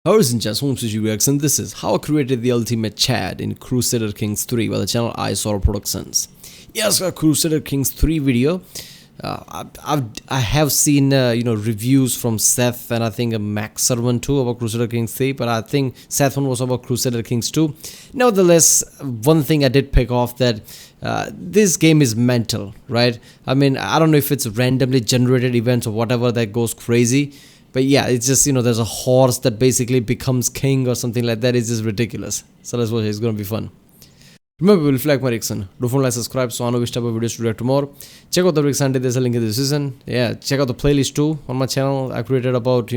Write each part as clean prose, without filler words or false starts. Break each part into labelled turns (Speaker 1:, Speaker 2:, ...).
Speaker 1: Ladies and gentlemen, and this is how I created the ultimate Chad in Crusader Kings 3 by the channel iSorrowproductions. Yes, a Crusader Kings 3 video. I have seen reviews from Seth and I think a Max Servant too about Crusader Kings 3, but I think Seth one was about Crusader Kings 2. Nevertheless, one thing I did pick off that this game is mental, right? I mean, I don't know if it's randomly generated events or whatever that goes crazy. But yeah, it's just, there's a horse that basically becomes king or something like that. It's just ridiculous. So let's watch it. It's going to be fun. Remember, we'll flag my reaction. Don't forget to subscribe so I know which type of videos to react to more. Check out the reaction. There's a link in the description. Yeah, check out the playlist too on my channel. I created about,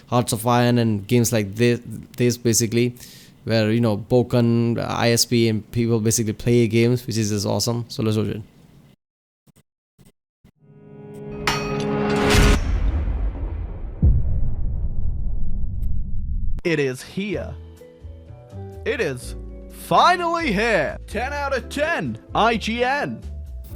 Speaker 1: Hearts of Iron and games like this basically. Where, Boken, ISP and people basically play games, which is just awesome. So let's watch it.
Speaker 2: It is here. It is finally here. 10 out of 10. IGN.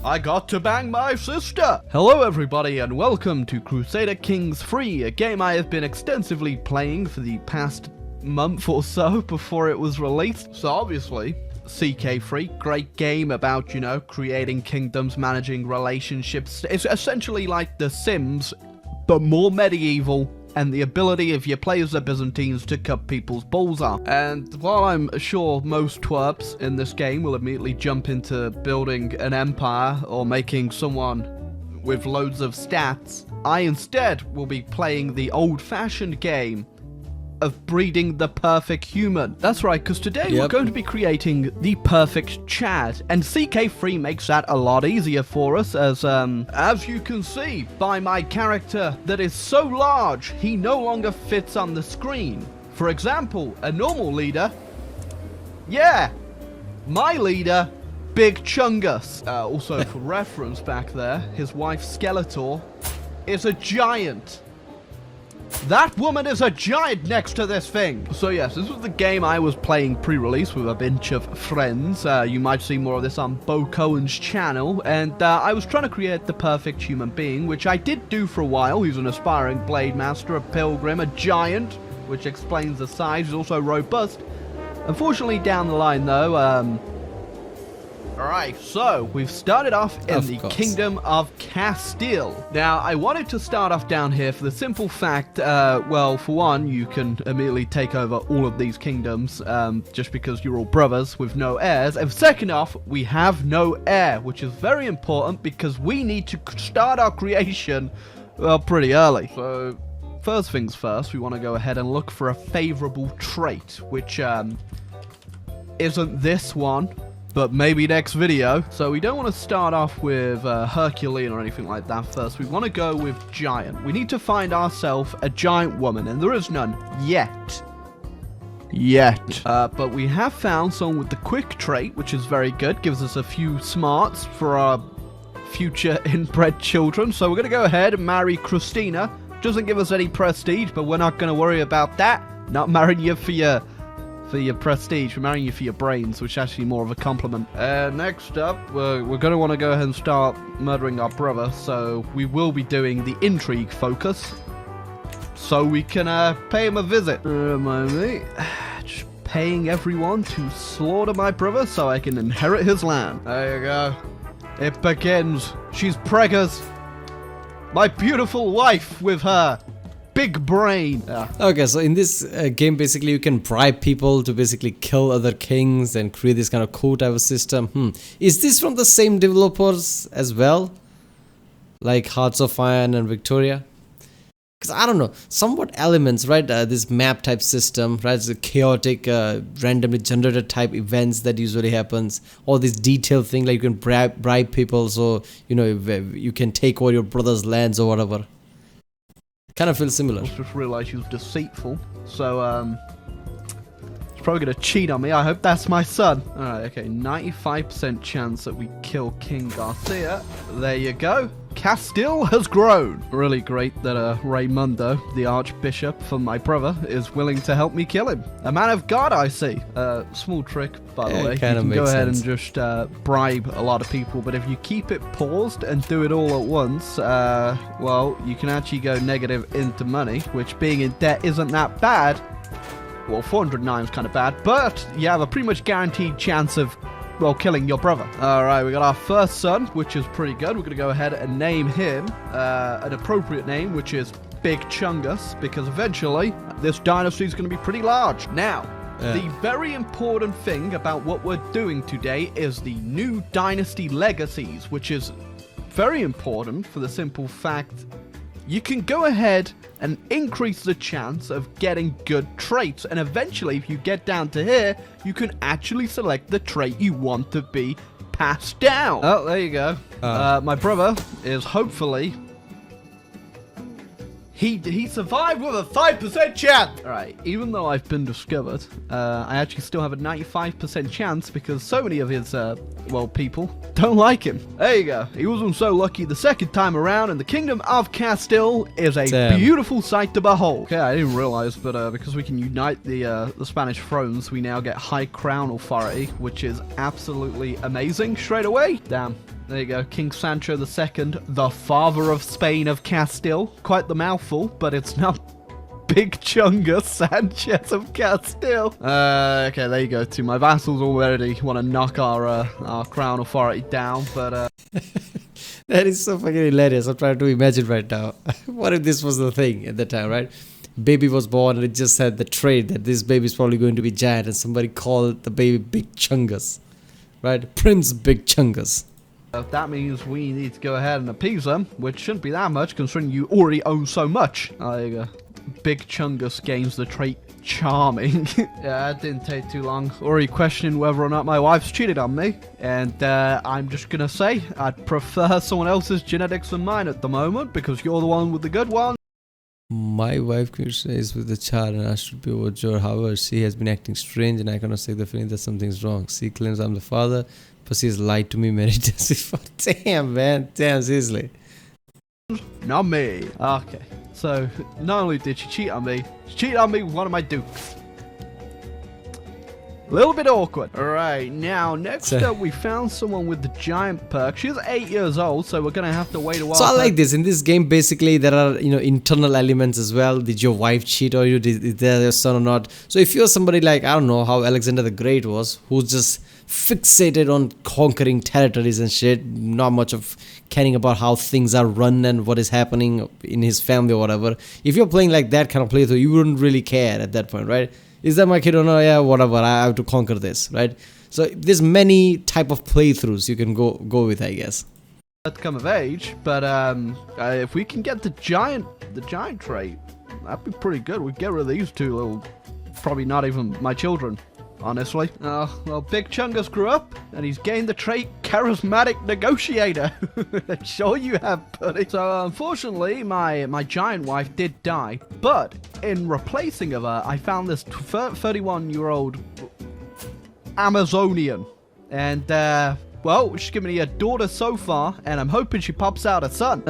Speaker 2: I got to bang my sister. Hello everybody and welcome to Crusader Kings 3, a game I have been extensively playing for the past month or so before it was released. So obviously, CK3, great game about, creating kingdoms, managing relationships. It's essentially like The Sims, but more medieval. And the ability, if you play as the Byzantines, to cut people's balls off. And while I'm sure most twerps in this game will immediately jump into building an empire or making someone with loads of stats, I instead will be playing the old-fashioned game of breeding the perfect human. That's right, because today we're going to be creating the perfect Chad, and CK3 makes that a lot easier for us, as you can see by my character that is so large he no longer fits on the screen. For example, a normal leader, my leader, Bigchungus. Also for reference back there, his wife Skeletor is a giant. That woman is a giant next to this thing! So yes, this was the game I was playing pre-release with a bunch of friends. You might see more of this on Bo Cohen's channel. And I was trying to create the perfect human being, which I did do for a while. He's an aspiring blade master, a pilgrim, a giant, which explains the size. He's also robust. Unfortunately, down the line though, Alright, so we've started off in the Kingdom of Castille. Now, I wanted to start off down here for the simple fact, well, for one, you can immediately take over all of these kingdoms, just because you're all brothers with no heirs. And second off, we have no heir, which is very important because we need to start our creation, well, pretty early. So, first things first, we want to go ahead and look for a favorable trait, which, isn't this one. But maybe next video. So we don't want to start off with Herculean or anything like that first. We want to go with giant. We need to find ourselves a giant woman, and there is none yet. But we have found someone with the quick trait, which is very good. Gives us a few smarts for our future inbred children. So we're going to go ahead and marry Christina. Doesn't give us any prestige, but we're not going to worry about that. Not marrying you for your prestige. We're marrying you for your brains, which is actually more of a compliment. Next up, we're going to want to go ahead and start murdering our brother, so we will be doing the intrigue focus, so we can pay him a visit. Remind me, just paying everyone to slaughter my brother so I can inherit his land. There you go. It begins. She's preggers. My beautiful wife with her big brain.
Speaker 1: Okay, so in this game, basically, you can bribe people to basically kill other kings and create this kind of coup type of system. Is this from the same developers as well? Like Hearts of Iron and Victoria? Because I don't know, somewhat elements, right? This map type system, right? It's a chaotic, randomly generated type events that usually happens. All this detailed thing, like you can bribe people so, you can take all your brother's lands or whatever. Kind of feels similar.
Speaker 2: I just realised she was deceitful, so she's probably going to cheat on me. I hope that's my son. Alright, okay, 95% chance that we kill King Garcia. There you go. Castille has grown. Really great that Raimundo, the Archbishop for my brother, is willing to help me kill him. A man of God, I see. Small trick, by the way. You can go ahead and just bribe a lot of people, but if you keep it paused and do it all at once, well, you can actually go negative into money, which being in debt isn't that bad. Well, 409 is kind of bad, but you have a pretty much guaranteed chance of, well, killing your brother. Alright, we got our first son, which is pretty good. We're going to go ahead and name him an appropriate name, which is Bigchungus, because eventually this dynasty is going to be pretty large. Now, the very important thing about what we're doing today is the new dynasty legacies, which is very important for the simple fact you can go ahead and increase the chance of getting good traits, and eventually if you get down to here, you can actually select the trait you want to be passed down. Oh, there you go. My brother is hopefully... He survived with a 5% chance! Alright, even though I've been discovered, I actually still have a 95% chance because so many of his, well, people don't like him. There you go. He wasn't so lucky the second time around, and the Kingdom of Castille is a beautiful sight to behold. Okay, I didn't realize, but because we can unite the Spanish thrones, we now get High Crown Authority, which is absolutely amazing straight away. Damn. There you go, King Sancho II, the father of Spain of Castile. Quite the mouthful, but it's not Bigchungus Sanchez of Castile. Okay, there you go, too. My vassals already want to knock our crown authority down, but
Speaker 1: That is so fucking hilarious. I'm trying to imagine right now. What if this was the thing at the time, right? Baby was born and it just had the trait that this baby is probably going to be giant, and somebody called the baby Bigchungus, right? Prince Bigchungus.
Speaker 2: That means we need to go ahead and appease them, which shouldn't be that much considering you already own so much. There you go. Bigchungus gains the trait Charming. Yeah, that didn't take too long. Already questioning whether or not my wife's cheated on me. And I'm just gonna say, I'd prefer someone else's genetics than mine at the moment because you're the one with the good one.
Speaker 1: My wife is with the child and I should be overjoyed. However, she has been acting strange and I cannot shake the feeling that something's wrong. She claims I'm the father, but she has lied to me many times before. Damn, man. Damn, seriously.
Speaker 2: Not me. Okay. So, not only did she cheat on me, she cheated on me with one of my dukes. A little bit awkward. Alright, now, next up, we found someone with the giant perk. She's 8 years old, so we're gonna have to wait a while.
Speaker 1: So I like this. In this game, basically, there are, internal elements as well. Did your wife cheat on you? Is there your son or not? So if you're somebody like, I don't know, how Alexander the Great was, who's just fixated on conquering territories and shit, not much of caring about how things are run and what is happening in his family or whatever. If you're playing like that kind of playthrough, you wouldn't really care at that point, right? Is that my kid or no? Yeah, whatever. I have to conquer this, right? So there's many type of playthroughs you can go with, I guess.
Speaker 2: To come of age, but if we can get the giant trait, that'd be pretty good. We'd get rid of these two little, probably not even my children, honestly. Well, Bigchungus grew up and he's gained the trait Charismatic Negotiator. Sure you have, buddy. So unfortunately, my giant wife did die, but in replacing of her, I found this 31-year-old Amazonian, and well, she's given me a daughter so far, and I'm hoping she pops out a son.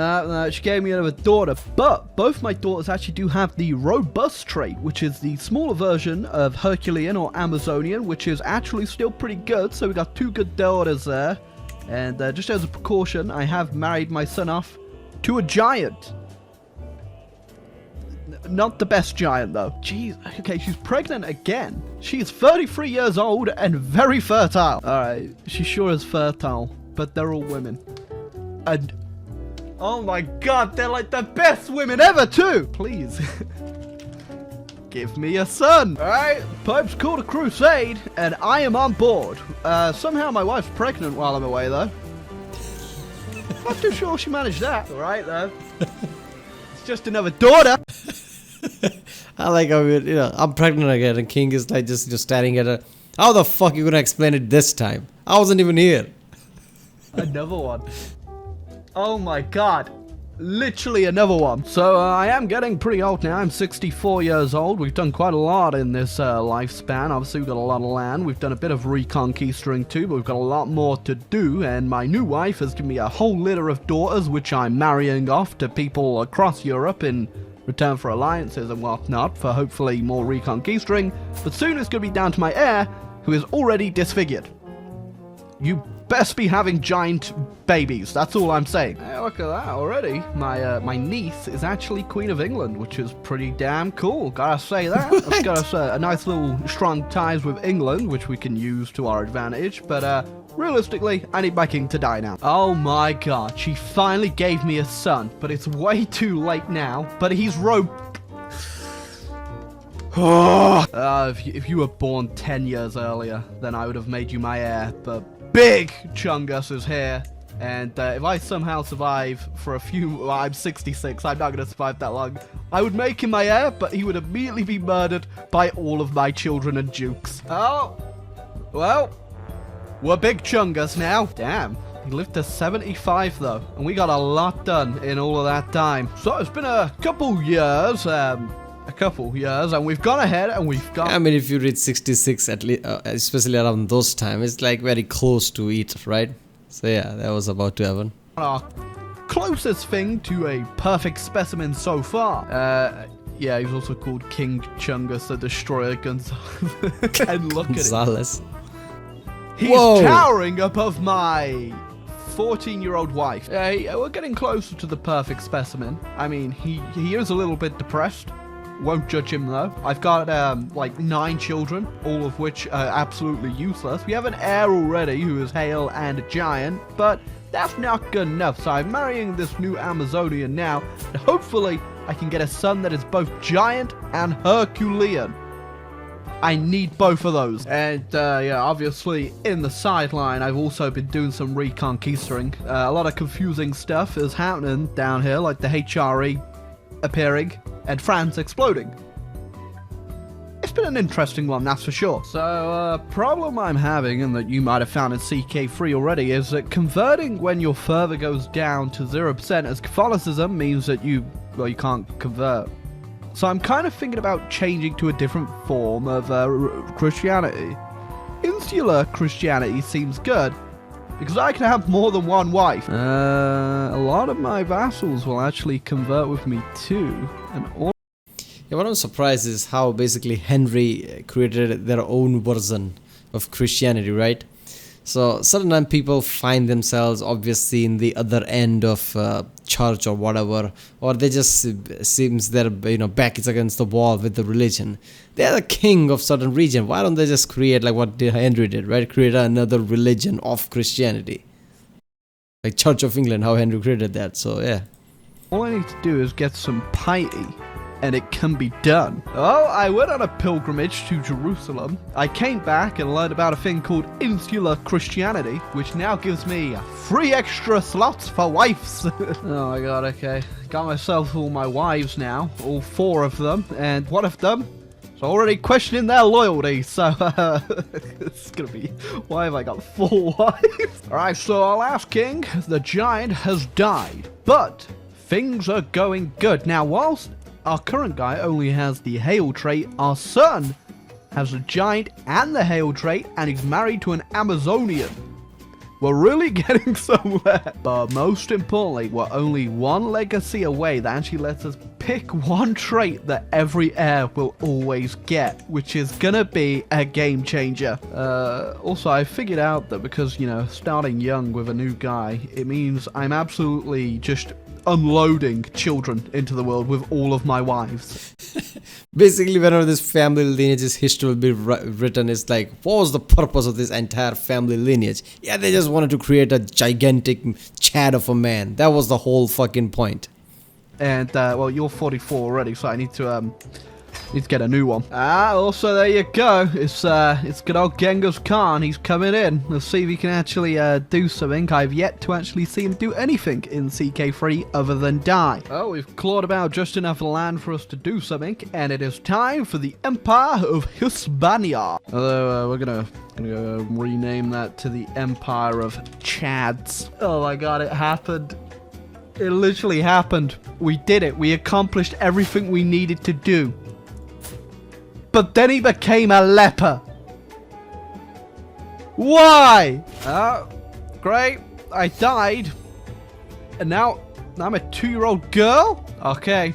Speaker 2: She gave me another daughter, but both my daughters actually do have the robust trait, which is the smaller version of Herculean or Amazonian, which is actually still pretty good. So we got two good daughters there, and just as a precaution, I have married my son off to a giant. Not the best giant, though. Jeez. Okay, she's pregnant again. She's 33 years old and very fertile. Alright, she sure is fertile, but they're all women. And, oh my god, they're like the best women ever, too! Please. Give me a son. Alright, Pope's called a crusade, and I am on board. Somehow my wife's pregnant while I'm away, though. Not too sure she managed that. Alright, though. It's just another daughter.
Speaker 1: I like how I'm pregnant again, and King is like just staring at her. How the fuck you gonna explain it this time? I wasn't even here.
Speaker 2: Another one. Oh my god. Literally another one. So I am getting pretty old now. I'm 64 years old. We've done quite a lot in this lifespan. Obviously we've got a lot of land. We've done a bit of reconquisting too, but we've got a lot more to do. And my new wife has given me a whole litter of daughters, which I'm marrying off to people across Europe in return for alliances and whatnot, for hopefully more reconquisting. But soon it's going to be down to my heir, who is already disfigured. you best be having giant babies. That's all I'm saying. Hey, look at that already. My niece is actually Queen of England, which is pretty damn cool. Gotta say that. That's got us a nice little strong ties with England, which we can use to our advantage. But realistically, I need my king to die now. Oh my god, she finally gave me a son, but it's way too late now. But he's if you were born 10 years earlier, then I would have made you my heir. But Bigchungus is here, and if I somehow survive for a few... Well, I'm 66, I'm not going to survive that long. I would make him my heir, but he would immediately be murdered by all of my children and dukes. Oh, well, we're Bigchungus now. Damn, he lived to 75 though, and we got a lot done in all of that time. So it's been a couple years, and we've gone ahead and we've got...
Speaker 1: I mean, if you reach 66, at least, especially around those times, it's like very close to it, right? So yeah, that was about to happen.
Speaker 2: Our closest thing to a perfect specimen so far. Yeah, he's also called King Chungus the Destroyer Gonzalez. And look
Speaker 1: Gonzalez.
Speaker 2: at him. He's
Speaker 1: Whoa.
Speaker 2: towering above my 14-year-old wife. We're getting closer to the perfect specimen. I mean, he is a little bit depressed. Won't judge him though. I've got like 9 children, all of which are absolutely useless. We have an heir already who is hale and a giant, but that's not good enough. So I'm marrying this new Amazonian now, and hopefully I can get a son that is both giant and Herculean. I need both of those. And yeah, obviously in the sideline, I've also been doing some reconquistering. A lot of confusing stuff is happening down here, like the HRE appearing and France exploding. It's been an interesting one, that's for sure. So, problem I'm having, and that you might have found in CK3 already, is that converting when your fervor goes down to 0% as Catholicism means that you can't convert. So I'm kind of thinking about changing to a different form of Christianity. Insular Christianity seems good, because I can have more than one wife. A lot of my vassals will actually convert with me too. And all...
Speaker 1: Yeah, what I'm surprised is how basically Henry created their own version of Christianity, right? So certain people find themselves obviously in the other end of church or whatever, or they just seems their back is against the wall with the religion. They're the king of certain region. Why don't they just create like what Henry did, right? Create another religion of Christianity, like Church of England, how Henry created that. So yeah.
Speaker 2: All I need to do is get some piety, and it can be done. Oh, I went on a pilgrimage to Jerusalem. I came back and learned about a thing called Insular Christianity, which now gives me 3 extra slots for wives. Oh my god, okay. Got myself all my wives now, all 4 of them, and one of them is already questioning their loyalty, so it's gonna be, why have I got 4 wives? Alright, so our last king, the giant, has died, but things are going good. Now, whilst our current guy only has the Hail trait, our son has the giant and the Hail trait, and he's married to an Amazonian. We're really getting somewhere. But most importantly, we're only 1 legacy away that actually lets us pick 1 trait that every heir will always get, which is gonna be a game changer. Also, I figured out that because, starting young with a new guy, it means I'm absolutely just unloading children into the world with all of my wives.
Speaker 1: Basically, whenever this family lineage's history will be written, it's like, what was the purpose of this entire family lineage? Yeah, they just wanted to create a gigantic Chad of a man. That was the whole fucking point.
Speaker 2: And well, you're 44 already, so I need to get a new one. Also there you go. It's good old Genghis Khan. He's coming in. Let's see if he can actually do something. I've yet to actually see him do anything in CK3 other than die. Oh, we've clawed about just enough land for us to do something, and it is time for the Empire of Hispania. Although we're gonna rename that to the Empire of Chads. Oh my god, it happened. It literally happened. We did it. We accomplished everything we needed to do. But then he became a leper. Why? Oh, great. I died. And now I'm a 2-year-old girl? Okay.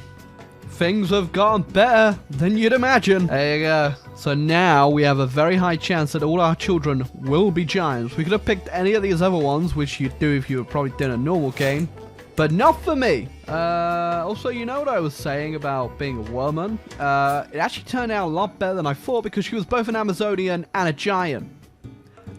Speaker 2: Things have gone better than you'd imagine. There you go. So now we have a very high chance that all our children will be giants. We could have picked any of these other ones, which you'd do if you were probably doing a normal game, but not for me. Also, you know what I was saying about being a woman? It actually turned out a lot better than I thought because she was both an Amazonian and a giant.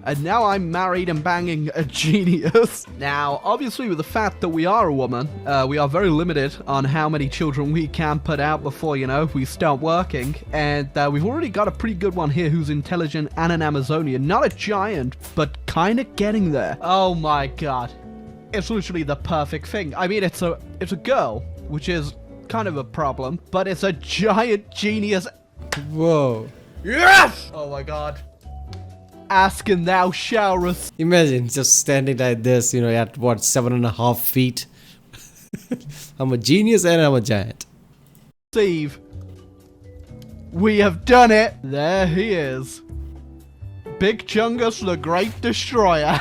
Speaker 2: And now I'm married and banging a genius. Now, obviously with the fact that we are a woman, we are very limited on how many children we can put out before, you know, we start working. And we've already got a pretty good one here who's intelligent and an Amazonian. Not a giant, but kind of getting there. Oh my god. It's literally the perfect thing. I mean, it's a girl, which is kind of a problem, but it's a giant genius.
Speaker 1: Whoa.
Speaker 2: Yes! Oh my god. Ask and thou shalt receive.
Speaker 1: Imagine just standing like this, you know, at what, 7.5 feet. I'm a genius and I'm a giant.
Speaker 2: We have done it. There he is. Bigchungus, the Great Destroyer.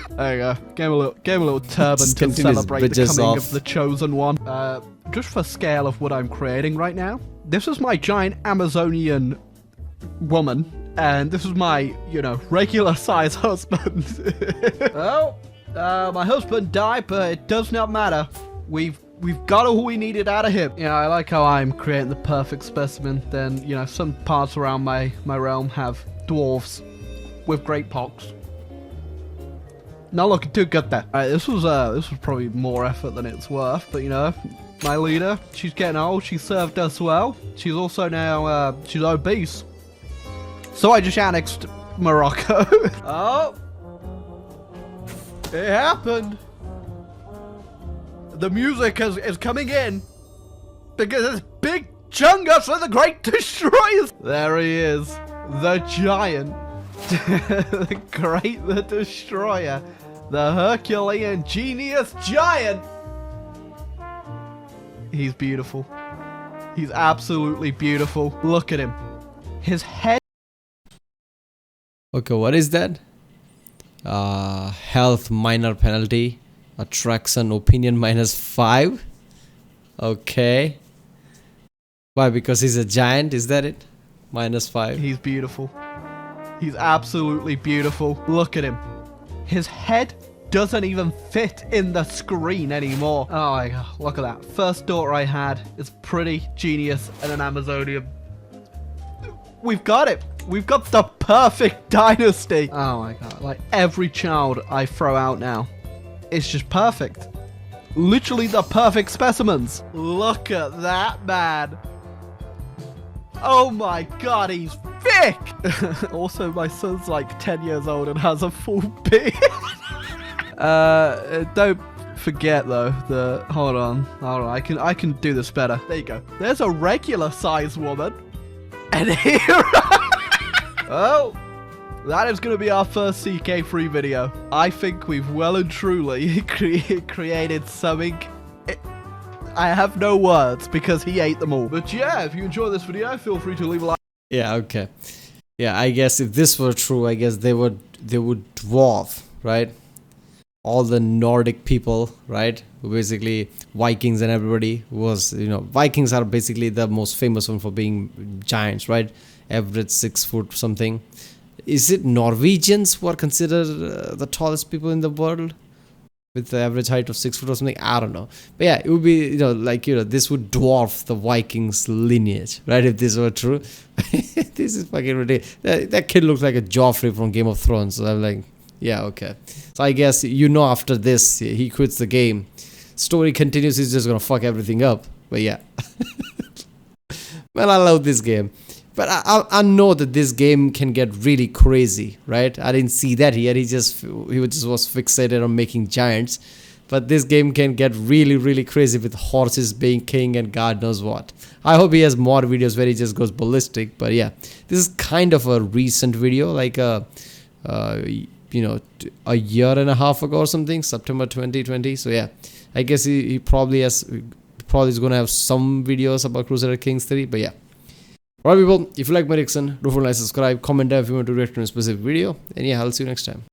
Speaker 2: There you go. Gave him a little turban to celebrate the coming of the chosen one. Just for scale of what I'm creating right now, this is my giant Amazonian woman. And this is my, you know, regular size husband. Oh, my husband died, but it does not matter. We've got all we needed out of him. You know, I like how I'm creating the perfect specimen. Then, you know, some parts around my realm have dwarves with great pox. Not looking too good there. Alright, this was probably more effort than it's worth, but you know, my leader, she's getting old. She served us well. She's also now she's obese. So I just annexed Morocco. Oh! It happened! The music is coming in! Because it's Bigchungus for the Great Destroyers! There he is. The giant. the Destroyer. The Herculean Genius Giant! He's beautiful. He's absolutely beautiful. Look at him. His head.
Speaker 1: Okay, what is that? Health minor penalty. Attraction opinion -5. Okay. Why? Because he's a giant? Is that it? -5.
Speaker 2: He's beautiful. He's absolutely beautiful. Look at him. His head doesn't even fit in the screen anymore. Oh my god, look at that. First daughter I had is pretty genius and an Amazonian. We've got it. We've got the perfect dynasty. Oh my god. Like every child I throw out now, it's just perfect. Literally the perfect specimens. Look at that man. Oh my god, he's thick. Also, my son's like 10 years old and has a full beard. Don't forget though, hold on. I can do this better. There you go. There's a regular size woman. And here oh, that is going to be our first CK3 video. I think we've well and truly created something. I have no words because he ate them all. But yeah, if you enjoyed this video, feel free to leave a like.
Speaker 1: Yeah, okay. Yeah, I guess if this were true, I guess they would dwarf, right? All the Nordic people, right? Basically Vikings and everybody was, you know, Vikings are basically the most famous one for being giants, right? Average 6 foot something. Is it Norwegians who are considered the tallest people in the world with the average height of 6 foot or something? I don't know. But yeah, it would be, you know, like, you know, this would dwarf the Vikings lineage, right? If this were true. This is fucking ridiculous. That kid looks like a Joffrey from Game of Thrones. So I'm like, yeah, okay. So I guess, you know, after this, he quits the game. Story continues, he's just gonna fuck everything up. But yeah. Man, I love this game. But I know that this game can get really crazy, right? I didn't see that here. He just was fixated on making giants. But this game can get really, really crazy with horses being king and God knows what. I hope he has more videos where he just goes ballistic. But yeah, this is kind of a recent video, like you know, a year and a half ago or something, September 2020. So yeah, I guess he probably is going to have some videos about Crusader Kings 3. But yeah. Alright people, if you like my reaction, don't forget to like, subscribe, comment down if you want to react to a specific video. And yeah, I'll see you next time.